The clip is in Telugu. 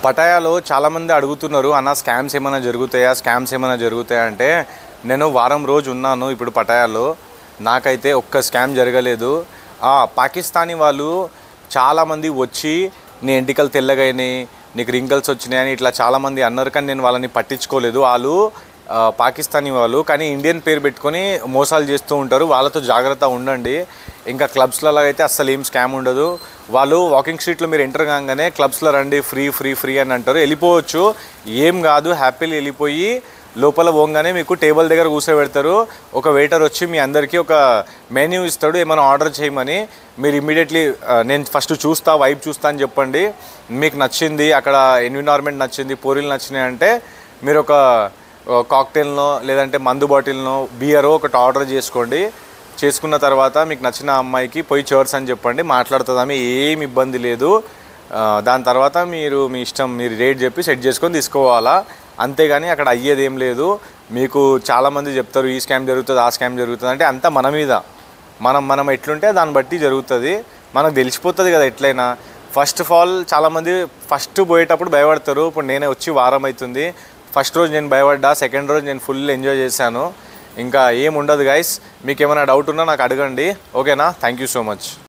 పటాయాలో చాలామంది అడుగుతున్నారు, అన్న స్కామ్స్ ఏమైనా జరుగుతాయా అంటే, నేను వారం రోజు ఉన్నాను ఇప్పుడు పటాయాలో, నాకైతే ఒక్క స్కామ్ జరగలేదు. పాకిస్తానీ వాళ్ళు చాలామంది వచ్చి నీ ఎంటికలు తెల్లగైనాయి, నీకు రింకల్స్ వచ్చినాయని ఇట్లా చాలామంది అన్నారు, కానీ నేను వాళ్ళని పట్టించుకోలేదు. వాళ్ళు పాకిస్తానీ వాళ్ళు, కానీ ఇండియన్ పేరు పెట్టుకొని మోసాలు చేస్తూ ఉంటారు. వాళ్ళతో జాగ్రత్త ఉండండి. ఇంకా క్లబ్స్లలో అయితే అస్సలు ఏం స్కామ్ ఉండదు. వాళ్ళు వాకింగ్ స్ట్రీట్లో మీరు ఎంటర్ కాగానే క్లబ్స్లో రండి, ఫ్రీ అని అంటారు. వెళ్ళిపోవచ్చు, ఏం కాదు, హ్యాపీగా వెళ్ళిపోయి లోపల పోగానే మీకు టేబుల్ దగ్గర కూర్చోబెడతారు. ఒక వెయిటర్ వచ్చి మీ అందరికీ ఒక మెన్యూ ఇస్తాడు, ఏమైనా ఆర్డర్ చేయమని. మీరు ఇమ్మీడియట్లీ నేను ఫస్ట్ వైబ్ చూస్తా అని చెప్పండి. మీకు నచ్చింది, అక్కడ ఎన్విరాన్మెంట్ నచ్చింది, పూరీలు నచ్చినాయి అంటే మీరు ఒక కాక్టైల్నో లేదంటే మందు బాటిల్నో బియరో ఒకటి ఆర్డర్ చేసుకోండి. చేసుకున్న తర్వాత మీకు నచ్చిన అమ్మాయికి పోయి చర్స్ అని చెప్పండి, మాట్లాడుతుందామె, ఏం ఇబ్బంది లేదు. దాని తర్వాత మీరు మీ ఇష్టం, మీరు రేట్ చెప్పి సెట్ చేసుకొని తీసుకోవాలా, అంతేగాని అక్కడ అయ్యేది ఏం లేదు. మీకు చాలామంది చెప్తారు ఈ స్కామ్ జరుగుతుంది, ఆ స్కామ్ జరుగుతుంది అంటే, అంతా మన మీద, మనం ఎట్లుంటే దాన్ని బట్టి జరుగుతుంది. మనకు తెలిసిపోతుంది కదా ఎట్లయినా. ఫస్ట్ ఆఫ్ ఆల్ చాలామంది ఫస్ట్ పోయేటప్పుడు భయపడతారు. ఇప్పుడు నేనే వచ్చి వారం అవుతుంది, ఫస్ట్ రోజు నేను భయపడ్డా, సెకండ్ రోజు నేను ఫుల్ ఎంజాయ్ చేశాను. ఇంకా ఏముండదు గైస్. మీకు ఏమైనా డౌట్ ఉన్నా నాకు అడగండి, ఓకేనా? Thank you so much.